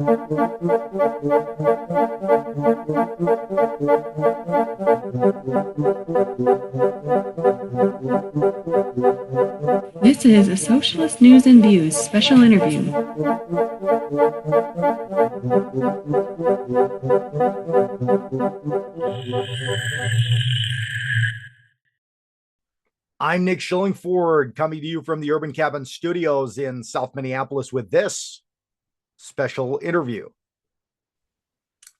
This is a Socialist News and Views special interview. I'm Nick Schillingford, coming to you from the Urban Cabin Studios in South Minneapolis with this special interview.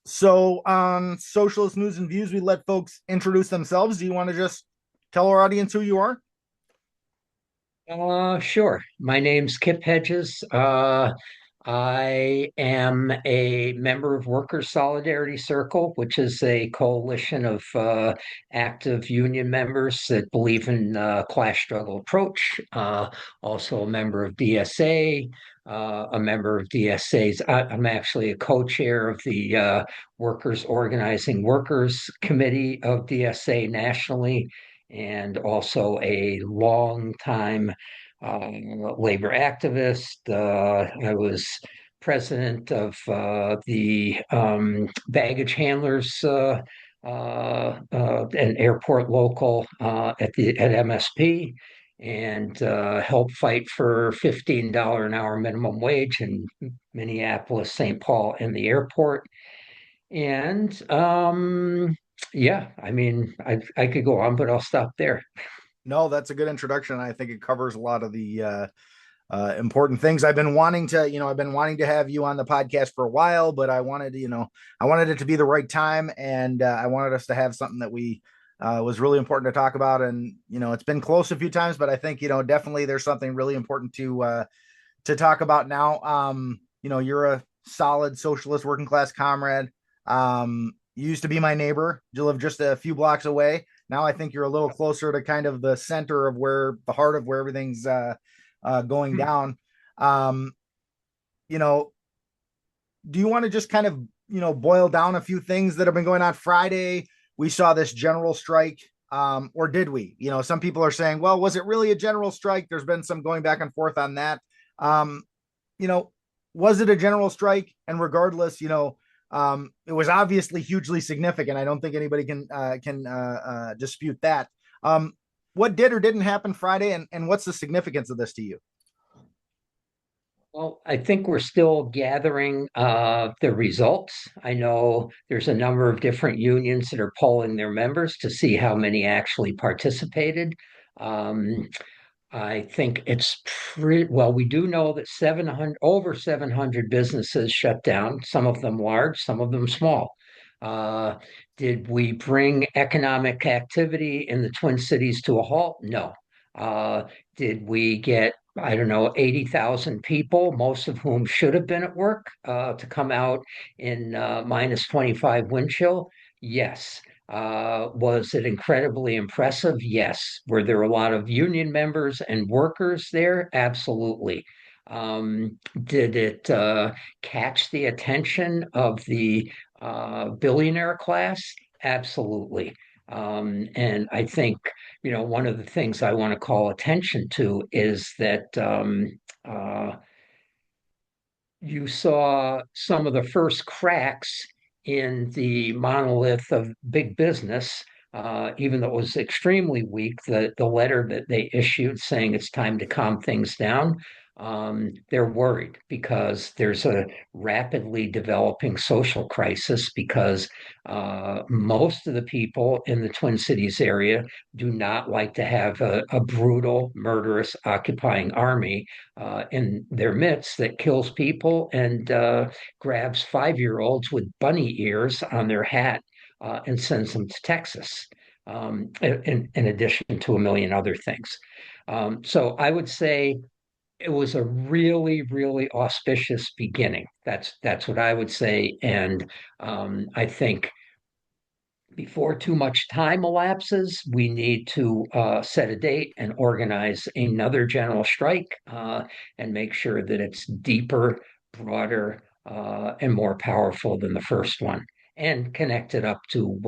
So on Socialist News and Views, we let folks introduce themselves. Do you want to just tell our audience who you are? Sure. My name's Kip Hedges. I am a member of Workers' Solidarity Circle, which is a coalition of active union members that believe in class struggle approach. Also a member of DSA, a member of DSA's. I'm actually a co-chair of the Workers Organizing Workers Committee of DSA nationally, and also a long time labor activist. I was president of the baggage handlers an airport local at MSP, and helped fight for $15 an hour minimum wage in Minneapolis, St. Paul, and the airport. And yeah, I mean, I could go on, but I'll stop there. No, that's a good introduction. I think it covers a lot of the important things. I've been wanting to have you on the podcast for a while, but I wanted I wanted it to be the right time, and I wanted us to have something that we was really important to talk about. And it's been close a few times, but I think definitely there's something really important to talk about now. You're a solid socialist working class comrade. You used to be my neighbor. You live just a few blocks away. Now I think you're a little closer to kind of the center of the heart of where everything's going down. You know, do you want to just kind of, boil down a few things that have been going on? Friday, we saw this general strike, or did we? Some people are saying, well, was it really a general strike? There's been some going back and forth on that. You know, was it a general strike? And regardless, it was obviously hugely significant. I don't think anybody can dispute that. What did or didn't happen Friday, and what's the significance of this to you? Well, I think we're still gathering the results. I know there's a number of different unions that are polling their members to see how many actually participated. Um, I think it's pretty well. We do know that 700 over 700 businesses shut down, some of them large, some of them small. Uh, did we bring economic activity in the Twin Cities to a halt? No. Uh, did we get, I don't know, 80,000 people, most of whom should have been at work, to come out in minus 25 wind chill? Yes. Was it incredibly impressive? Yes. Were there a lot of union members and workers there? Absolutely. Did it catch the attention of the billionaire class? Absolutely. And I think, one of the things I want to call attention to is that you saw some of the first cracks in the monolith of big business, even though it was extremely weak, the letter that they issued saying it's time to calm things down. They're worried because there's a rapidly developing social crisis because most of the people in the Twin Cities area do not like to have a brutal, murderous, occupying army in their midst that kills people and grabs 5-year-olds with bunny ears on their hat and sends them to Texas, in addition to a million other things. So I would say it was a really, really auspicious beginning. That's what I would say, and I think before too much time elapses, we need to set a date and organize another general strike and make sure that it's deeper, broader, and more powerful than the first one, and connect it up to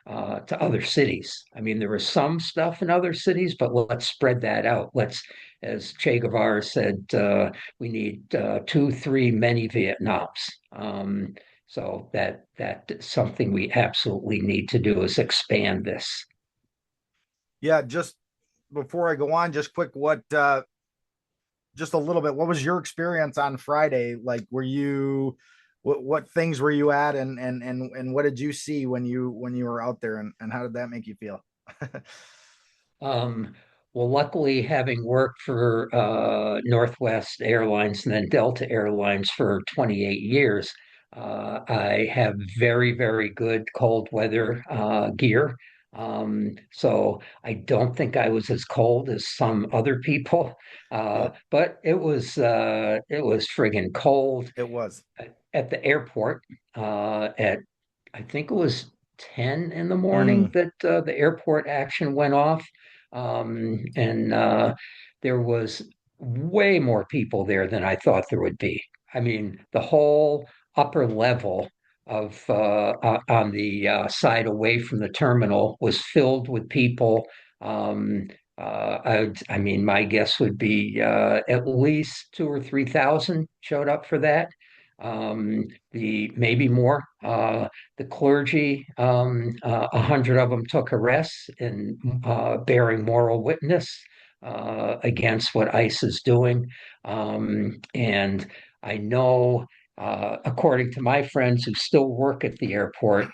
other cities. I mean, there was some stuff in other cities, but let's spread that out. Let's as Che Guevara said, we need two, three, many Vietnams. So that's something we absolutely need to do is expand this. Yeah, just before I go on, just quick, what just a little bit, what was your experience on Friday? Like, were you what things were you at, and what did you see when you were out there, and how did that make you feel? Um, well, luckily, having worked for Northwest Airlines and then Delta Airlines for 28 years, I have very, very good cold weather gear. So I don't think I was as cold as some other people, Yeah, but it was friggin' cold it was. at the airport at I think it was 10 in the morning Mm, that the airport action went off. And there was way more people there than I thought there would be. I mean, the whole upper level of on the side away from the terminal was filled with people. Um, I mean, my guess would be at least 2 or 3 thousand showed up for that. The maybe more. The clergy, 100 of them took arrests in bearing moral witness against what ICE is doing. And I know, according to my friends who still work at the airport,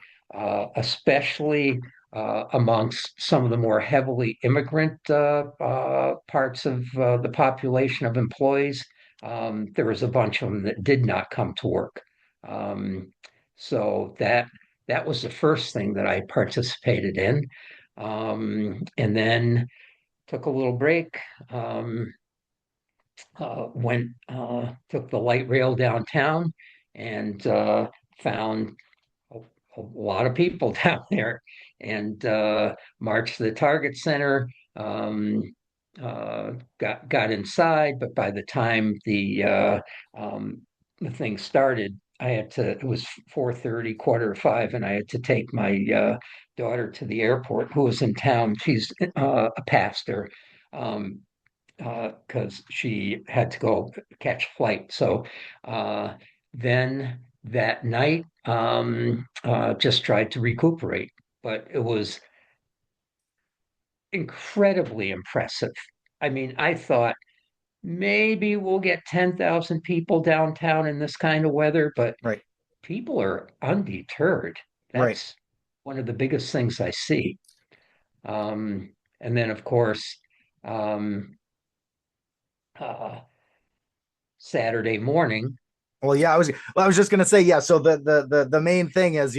especially amongst some of the more heavily immigrant parts of the population of employees, there was a bunch of them that did not come to work. Um, so that was the first thing that I participated in. And then took a little break, went took the light rail downtown and found a, a lot of people down there and marched to the Target Center. Um, got inside, but by the time um, the thing started, I had to. It was 4:30, quarter to five, and I had to take my daughter to the airport, who was in town. She's a pastor. Um, because she had to go catch a flight. So uh, then that night, just tried to recuperate, but it was incredibly impressive. I mean, I thought maybe we'll get 10,000 people downtown in this kind of weather, but right, people are undeterred. right. That's one of the biggest things I see. And then, of course, um, uh, Saturday morning. Well, yeah, I was just gonna say, yeah. So the main thing is,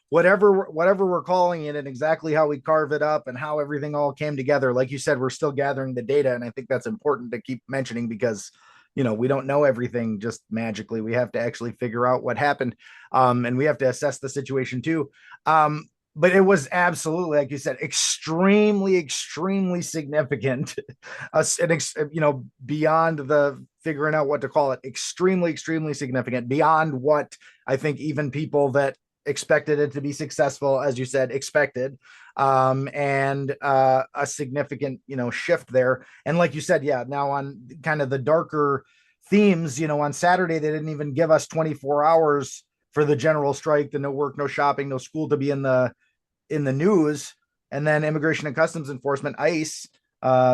whatever we're calling it, and exactly how we carve it up, and how everything all came together. Like you said, we're still gathering the data, and I think that's important to keep mentioning because we don't know everything just magically. We have to actually figure out what happened, and we have to assess the situation too. But it was absolutely, like you said, extremely significant. Beyond the figuring out what to call it, extremely significant, beyond what I think even people that expected it to be successful, as you said, expected. And a significant, shift there. And like you said, yeah, now on kind of the darker themes, on Saturday, they didn't even give us 24 hours for the general strike, the no work, no shopping, no school to be in the news. And then Immigration and Customs Enforcement, ICE,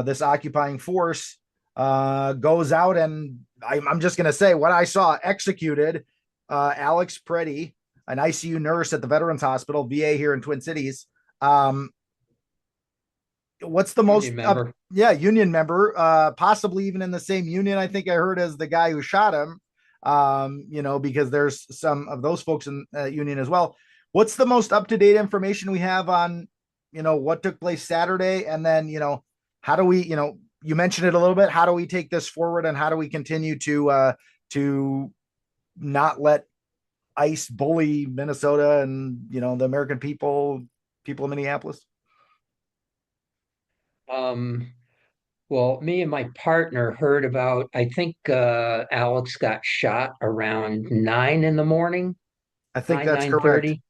this occupying force, goes out, and I'm just going to say what I saw executed Alex Preddy, an ICU nurse at the Veterans Hospital, VA here in Twin Cities. Um, what's the Union most member. yeah, union member, possibly even in the same union I think I heard as the guy who shot him, because there's some of those folks in union as well. What's the most up-to-date information we have on what took place Saturday, and then how do we, you mentioned it a little bit, how do we take this forward, and how do we continue to not let ICE bully Minnesota and the American people of Minneapolis? Um, well, me and my partner heard about, I think Alex got shot around 9 in the morning, I think 9, that's correct. 9:30.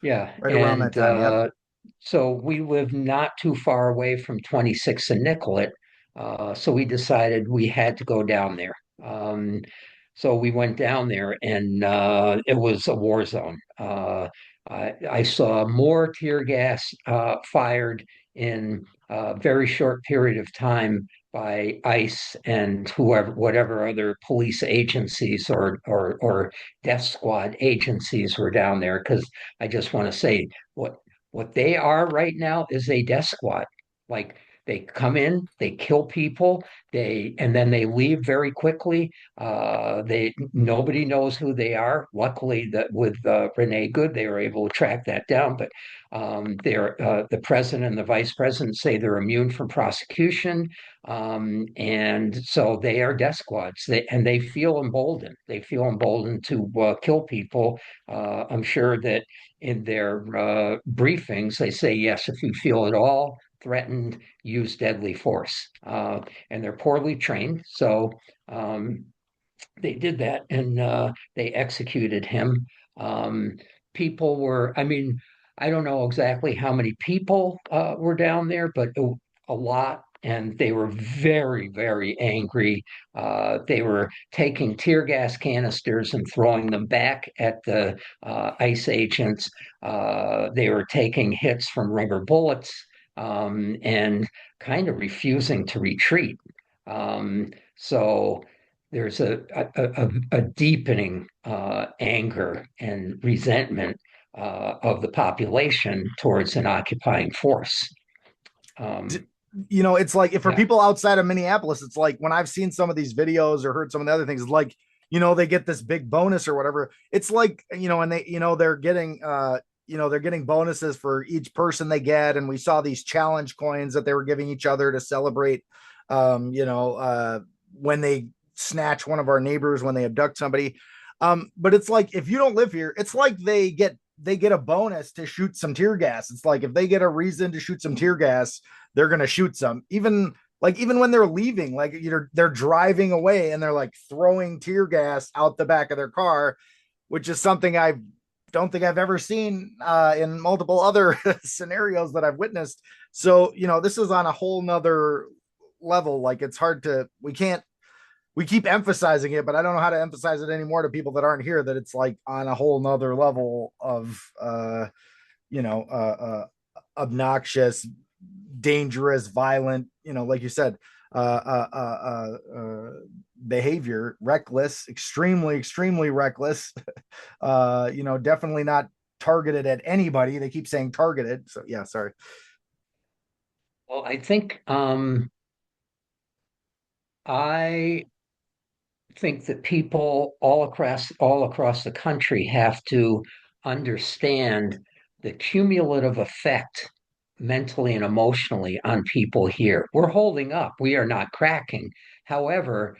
Yeah. Right around that And time. Yep. so we live not too far away from 26 and Nicollet. So we decided we had to go down there. So we went down there, and it was a war zone. I saw more tear gas fired in a very short period of time by ICE and whoever, whatever other police agencies or death squad agencies were down there. Because I just want to say what they are right now is a death squad. Like, they come in, they kill people, and then they leave very quickly. They Nobody knows who they are. Luckily, that with Renee Good, they were able to track that down. But the president and the vice president say they're immune from prosecution, and so they are death squads. They feel emboldened. They feel emboldened to kill people. I'm sure that in their briefings, they say, yes, if you feel at all threatened, use deadly force. And they're poorly trained. So they did that, and they executed him. Um, I mean, I don't know exactly how many people were down there, but a lot. And they were very, very angry. They were taking tear gas canisters and throwing them back at the ICE agents. They were taking hits from rubber bullets, and kind of refusing to retreat. So there's a deepening anger and resentment of the population towards an occupying force. Um, It's like if for yeah, people outside of Minneapolis, it's like when I've seen some of these videos or heard some of the other things, it's like, they get this big bonus or whatever. It's like, and they, they're getting bonuses for each person they get. And we saw these challenge coins that they were giving each other to celebrate, when they snatch one of our neighbors, when they abduct somebody. But it's like, if you don't live here, it's like they get a bonus to shoot some tear gas. It's like if they get a reason to shoot some tear gas, they're gonna shoot some. Even when they're leaving, like they're driving away and they're like throwing tear gas out the back of their car, which is something I don't think I've ever seen in multiple other scenarios that I've witnessed. So this is on a whole nother level. Like it's hard to we keep emphasizing it, but I don't know how to emphasize it anymore to people that aren't here, that it's like on a whole nother level of obnoxious, dangerous, violent, like you said, behavior, reckless, extremely, extremely reckless. Definitely not targeted at anybody. They keep saying targeted. So yeah, sorry. well, I think I think that people all across the country have to understand the cumulative effect mentally and emotionally on people here. We're holding up. We are not cracking. However,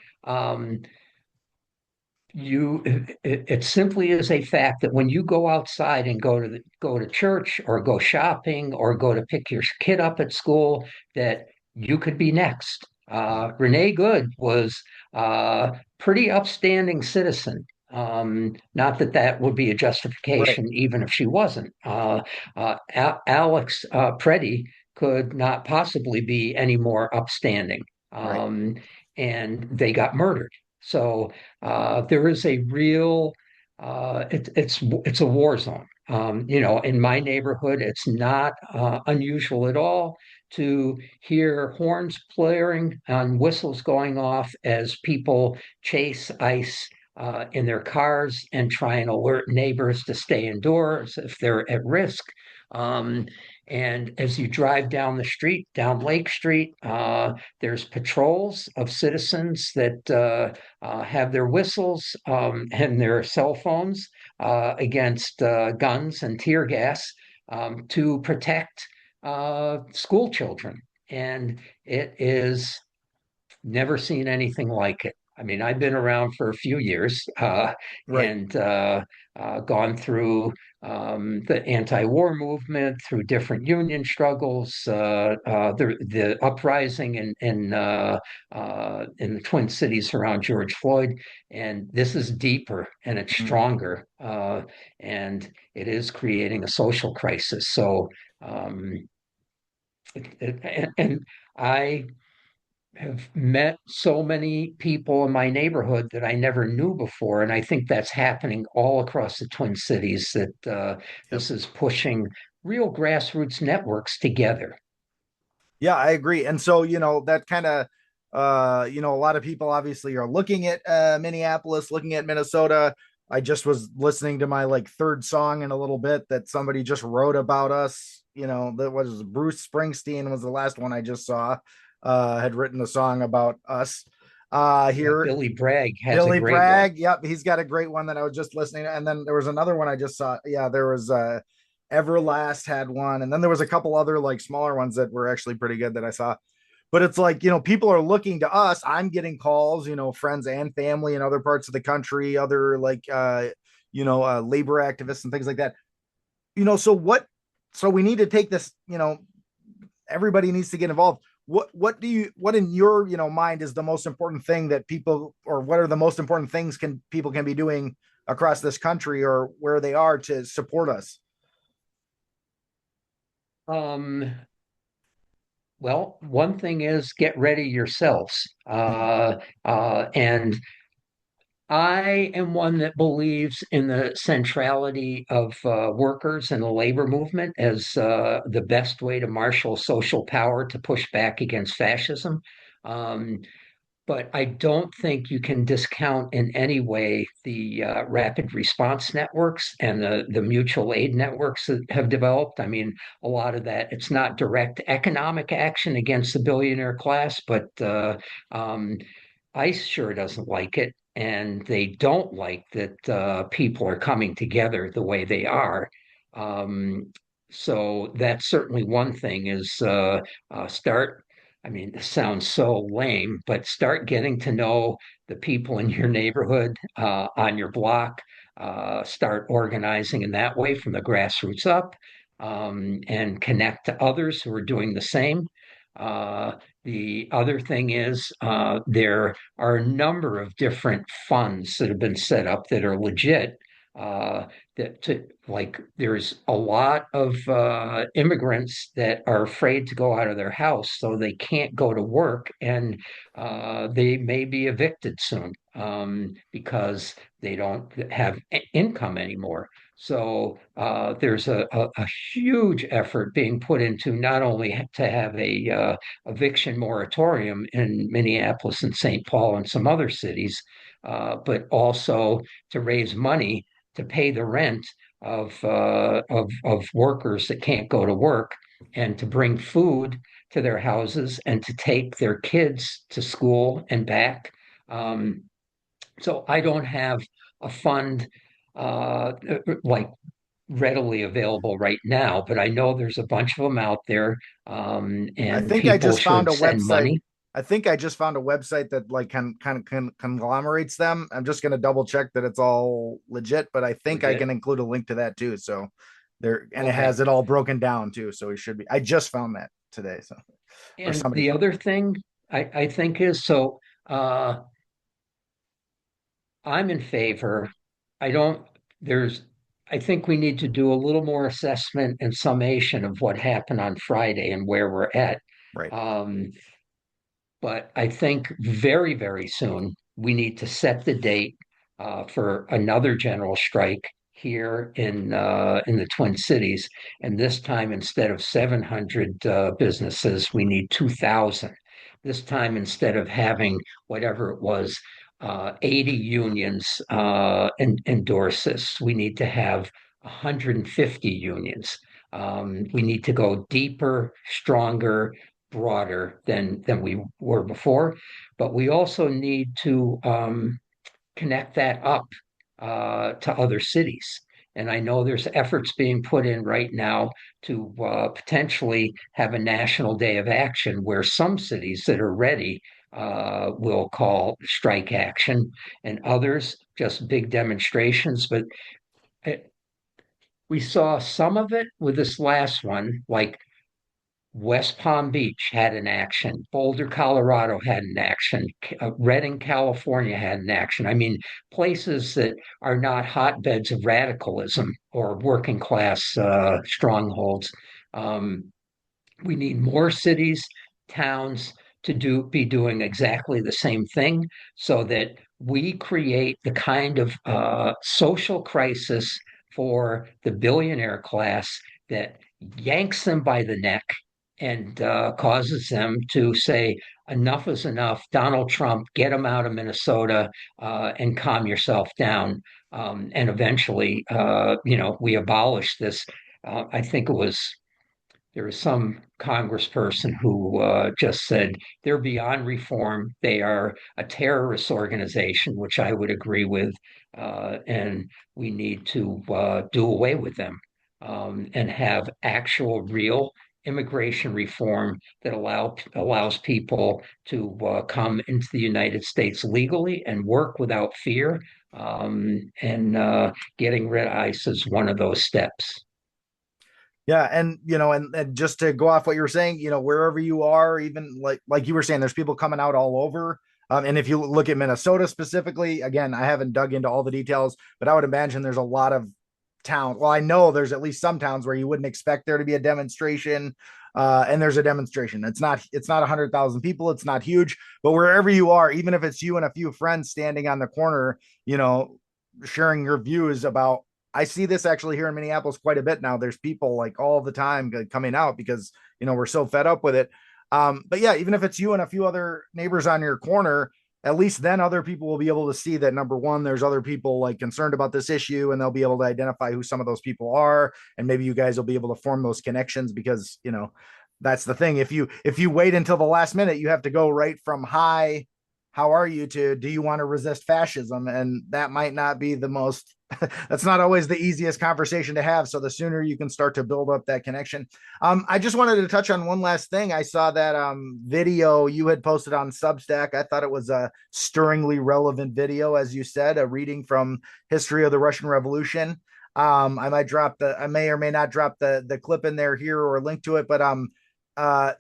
it simply is a fact that when you go outside and go to church or go shopping or go to pick your kid up at school, that you could be next. Renee Good was a pretty upstanding citizen. Not that that would be a Right, justification, even if she wasn't. Alex Preddy could not possibly be any more upstanding. right. Um, and they got murdered. So there is a real it's a war zone. In my neighborhood, it's not unusual at all to hear horns blaring and whistles going off as people chase ICE in their cars and try and alert neighbors to stay indoors if they're at risk. Um, and as you drive down the street, down Lake Street, there's patrols of citizens that have their whistles and their cell phones against guns and tear gas to protect school children. And it is never seen anything like it. I mean, I've been around for a few years Right. and gone through the anti-war movement, through different union struggles, the uprising in the Twin Cities around George Floyd, and this is deeper and it's Mm. stronger, and it is creating a social crisis. So, and I have met so many people in my neighborhood that I never knew before. And I think that's happening all across the Twin Cities, that Yep. this is pushing real grassroots networks together. Yeah, I agree. And so, that kind of, a lot of people obviously are looking at Minneapolis, looking at Minnesota. I just was listening to my like third song in a little bit that somebody just wrote about us. That was Bruce Springsteen was the last one I just saw, had written a song about us Yeah, here. Billy Bragg has a Billy great one. Bragg. Yep. He's got a great one that I was just listening to. And then there was another one I just saw. Yeah. There was, Everlast had one. And then there was a couple other like smaller ones that were actually pretty good that I saw. But it's like, people are looking to us. I'm getting calls, friends and family in other parts of the country, other like, labor activists and things like that. So so we need to take this, everybody needs to get involved. What in your, mind is the most important thing that people, or what are the most important things people can be doing across this country or where they are to support us? Um, well, one thing is get ready yourselves. Mhm. And I am one that believes in the centrality of workers and the labor movement as the best way to marshal social power to push back against fascism. Um, but I don't think you can discount in any way the rapid response networks and the mutual aid networks that have developed. I mean, a lot of that, it's not direct economic action against the billionaire class, but um, ICE sure doesn't like it. And they don't like that people are coming together the way they are. Um, so that's certainly one thing is start. I mean, this sounds so lame, but start getting to know the people in your neighborhood, on your block. Start organizing in that way from the grassroots up, and connect to others who are doing the same. Uh, the other thing is there are a number of different funds that have been set up that are legit. Uh, like there's a lot of immigrants that are afraid to go out of their house, so they can't go to work, and they may be evicted soon because they don't have income anymore. So there's a huge effort being put into not only to have a eviction moratorium in Minneapolis and St. Paul and some other cities, but also to raise money to pay the rent of workers that can't go to work, and to bring food to their houses and to take their kids to school and back. Um, so I don't have a fund like readily available right now, but I know there's a bunch of them out there, I and think I people just found should a send website. money. I think I just found a website that like can conglomerates them. I'm just going to double check that it's all legit, but I think I can Legit. include a link to that too. So there, and it has Okay. it all broken down too. So it should be. I just found that today. So, or And somebody the found. other thing I think is so I'm in favor. I don't, there's, I think we need to do a little more assessment and summation of what happened on Friday and where we're at. Right. Um, but I think very, very soon we need to set the date for another general strike here in the Twin Cities. And this time, instead of 700 businesses, we need 2,000. This time, instead of having whatever it was, 80 unions endorse this, we need to have 150 unions. We need to go deeper, stronger, broader than we were before, but we also need to connect that up to other cities. And I know there's efforts being put in right now to potentially have a national day of action where some cities that are ready will call strike action, and others just big demonstrations. But it, we saw some of it with this last one, like West Palm Beach had an action. Boulder, Colorado had an action. Redding, California had an action. I mean, places that are not hotbeds of radicalism or working class strongholds. Um, we need more cities, towns to be doing exactly the same thing so that we create the kind of social crisis for the billionaire class that yanks them by the neck and causes them to say, enough is enough. Donald Trump, get him out of Minnesota and calm yourself down. And eventually, we abolish this. I think there was some congressperson who just said they're beyond reform. They are a terrorist organization, which I would agree with, and we need to do away with them and have actual, real immigration reform that allows people to come into the United States legally and work without fear. And getting rid of ICE is one of those steps. Yeah, and and just to go off what you were saying, wherever you are, even like you were saying, there's people coming out all over. And if you look at Minnesota specifically, again, I haven't dug into all the details, but I would imagine there's a lot of towns. Well, I know there's at least some towns where you wouldn't expect there to be a demonstration, and there's a demonstration. It's not 100,000 people. It's not huge, but wherever you are, even if it's you and a few friends standing on the corner, sharing your views about. I see this actually here in Minneapolis quite a bit now. There's people like all the time coming out because we're so fed up with it. But yeah, even if it's you and a few other neighbors on your corner, at least then other people will be able to see that, number one, there's other people like concerned about this issue, and they'll be able to identify who some of those people are, and maybe you guys will be able to form those connections because that's the thing. If you wait until the last minute, you have to go right from hi, how are you, to do you want to resist fascism, and that might not be the most that's not always the easiest conversation to have. So the sooner you can start to build up that connection. I just wanted to touch on one last thing. I saw that video you had posted on Substack. I thought it was a stirringly relevant video, as you said, a reading from History of the Russian Revolution. I may or may not drop the clip in there here or a link to it, but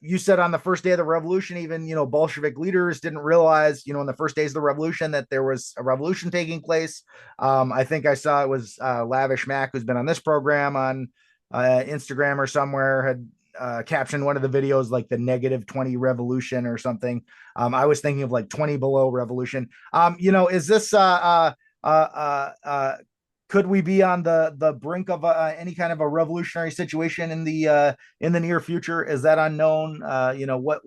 you said on the first day of the revolution, even, Bolshevik leaders didn't realize, in the first days of the revolution that there was a revolution taking place. I think I saw it was Lavish Mac, who's been on this program on Instagram or somewhere, had captioned one of the videos like the -20 revolution or something. I was thinking of like 20 below revolution. Is this could we be on the brink of any kind of a revolutionary situation in the near future? Is that unknown? What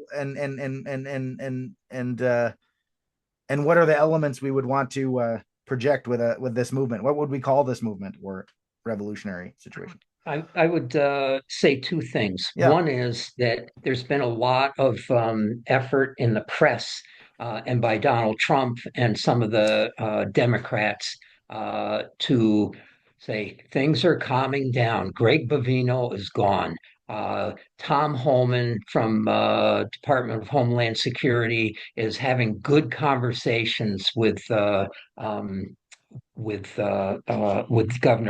and what are the elements we would want to project with this movement? What would we call this movement or revolutionary situation? I would say two things. Yeah. One is that there's been a lot of effort in the press and by Donald Trump and some of the Democrats to say things are calming down. Greg Bovino is gone. Tom Holman from Department of Homeland Security is having good conversations with Governor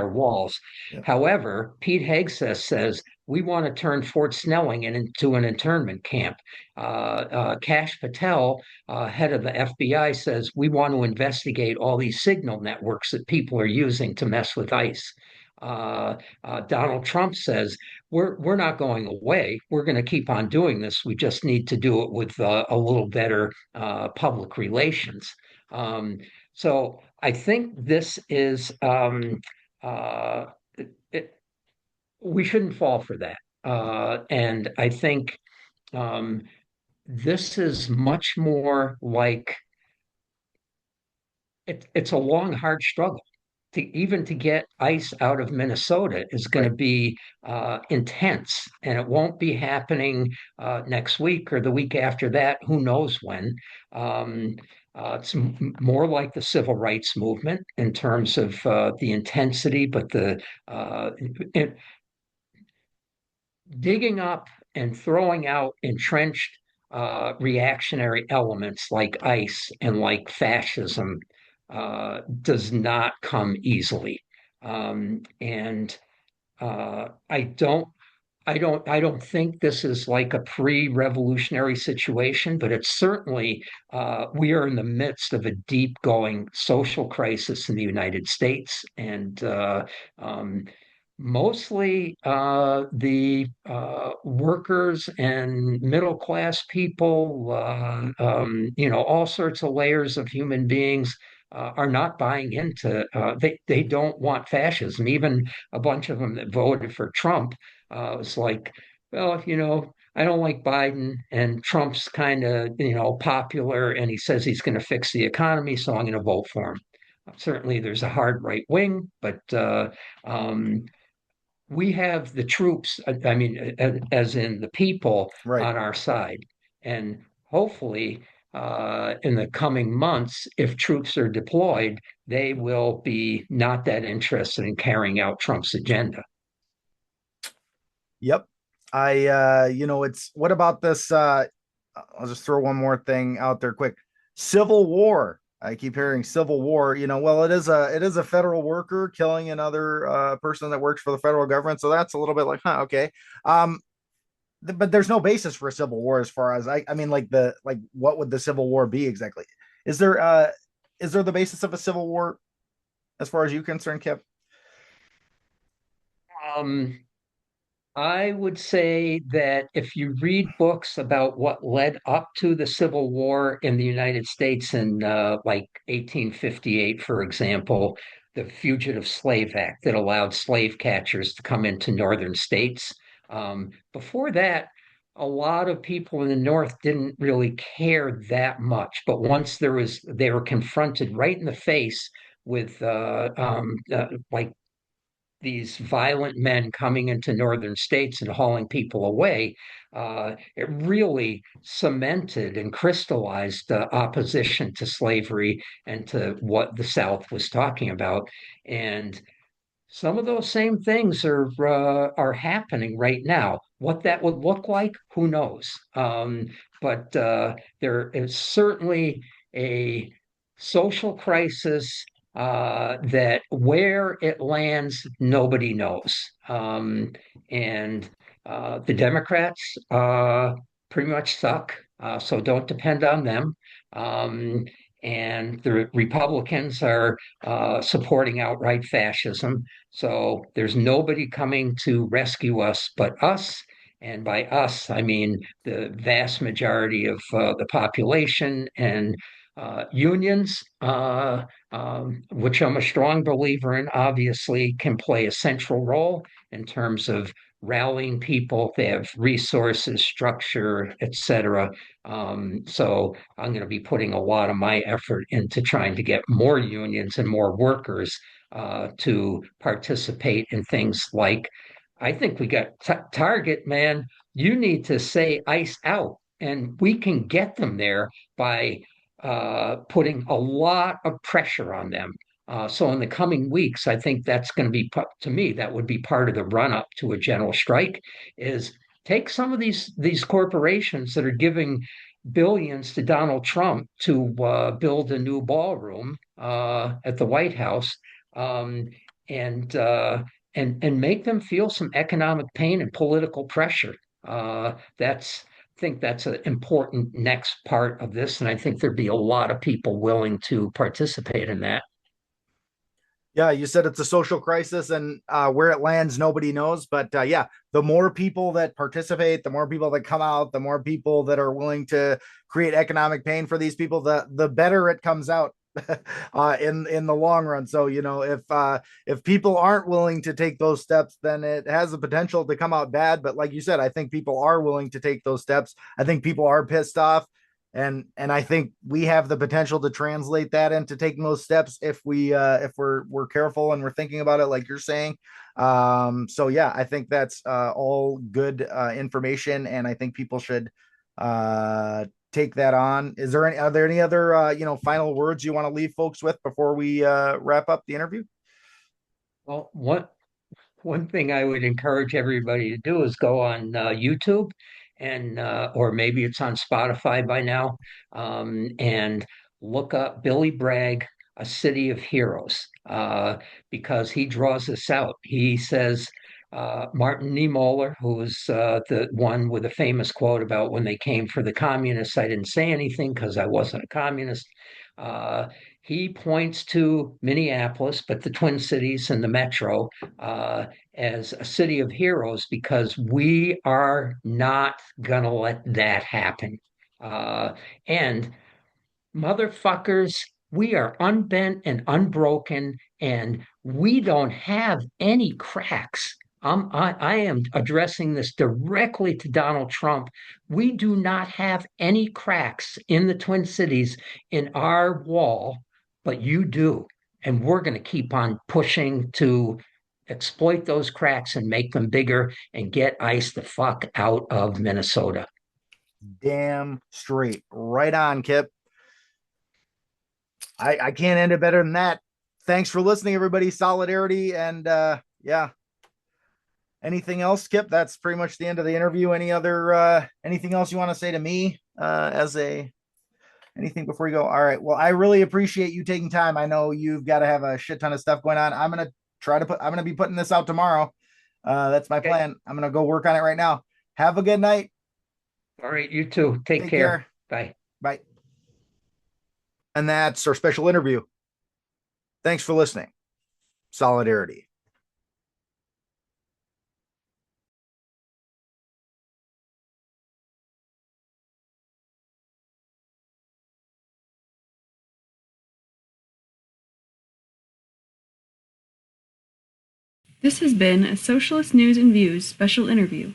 Walz. Yeah. However, Pete Hegseth says we want to turn Fort Snelling into an internment camp. Kash Patel, head of the FBI, says we want to investigate all these signal networks that people are using to mess with ICE. Donald Trump says we're not going away. We're going to keep on doing this. We just need to do it with a little better public relations. So I think this is we shouldn't fall for that. And I think um, this is much more like it's a long, hard struggle. To get ICE out of Minnesota is going to be intense, and it won't be happening next week or the week after that. Who knows when? It's more like the civil rights movement in terms of the intensity, but digging up and throwing out entrenched reactionary elements like ICE and like fascism does not come easily. And I don't think this is like a pre-revolutionary situation, but it's certainly we are in the midst of a deep going social crisis in the United States, and um, Mostly the workers and middle class people, all sorts of layers of human beings are not buying into. They don't want fascism. Even a bunch of them that voted for Trump was like, well, I don't like Biden, and Trump's kind of popular, and he says he's going to fix the economy, so I'm going to vote for him. Certainly, there's a hard right wing, but um, we have the troops, I mean, as in the people Right. on our side. And hopefully, in the coming months, if troops are deployed, they will be not that interested in carrying out Trump's agenda. Yep. It's what about this? I'll just throw one more thing out there quick. Civil war. I keep hearing civil war. Well, it is a federal worker killing another person that works for the federal government. So that's a little bit like, okay. Um, but there's no basis for a civil war as far as I mean, like what would the civil war be exactly? Is there is there the basis of a civil war as far as you concerned, Kev? Um, I would say that if you read books about what led up to the Civil War in the United States in like 1858, for example, the Fugitive Slave Act that allowed slave catchers to come into northern states. Before that, a lot of people in the North didn't really care that much. But once they were confronted right in the face with like these violent men coming into northern states and hauling people away, it really cemented and crystallized opposition to slavery and to what the South was talking about. And some of those same things are happening right now. What that would look like, who knows? But there is certainly a social crisis that where it lands, nobody knows. And the Democrats pretty much suck, so don't depend on them. Um, and the Republicans are supporting outright fascism. So there's nobody coming to rescue us but us. And by us, I mean the vast majority of the population and unions, which I'm a strong believer in, obviously can play a central role in terms of rallying people. They have resources, structure, etc. So I'm going to be putting a lot of my effort into trying to get more unions and more workers to participate in things like, I think we got Target, man. You need to say ice out, and we can get them there by putting a lot of pressure on them. So in the coming weeks, I think that's going to be, to me, that would be part of the run up to a general strike. Is take some of these corporations that are giving billions to Donald Trump to build a new ballroom at the White House, um, and and make them feel some economic pain and political pressure. That's I think that's an important next part of this, and I think there'd be a lot of people willing to participate in that. Yeah, you said it's a social crisis, and where it lands, nobody knows. But yeah, the more people that participate, the more people that come out, the more people that are willing to create economic pain for these people, the better it comes out in the long run. So if people aren't willing to take those steps, then it has the potential to come out bad. But like you said, I think people are willing to take those steps. I think people are pissed off, and I think we have the potential to translate that into taking those steps if we're careful and we're thinking about it like you're saying. So yeah, I think that's all good information, and I think people should take that on. Are there any other final words you want to leave folks with before we wrap up the interview? Well, one thing I would encourage everybody to do is go on YouTube and or maybe it's on Spotify by now, and look up Billy Bragg, A City of Heroes, because he draws this out. He says Martin Niemöller, who was the one with a famous quote about when they came for the communists, I didn't say anything because I wasn't a communist. Uh, he points to Minneapolis, but the Twin Cities and the Metro as a city of heroes because we are not going to let that happen. And motherfuckers, we are unbent and unbroken, and we don't have any cracks. I am addressing this directly to Donald Trump. We do not have any cracks in the Twin Cities in our wall, but you do. And we're going to keep on pushing to exploit those cracks and make them bigger and get ICE the fuck out of Minnesota. Damn straight. Right on, Kip. I can't end it better than that. Thanks for listening, everybody. Solidarity. And yeah. Anything else, Kip? That's pretty much the end of the interview. Anything else you want to say to me anything before you go? All right. Well, I really appreciate you taking time. I know you've got to have a shit ton of stuff going on. I'm going to be putting this out tomorrow. That's my plan. I'm going to go work on it right now. Have a good night. All right. You too. Take care. Bye. Bye. And that's our special interview. Thanks for listening. Solidarity. This has been a Socialist News and Views special interview.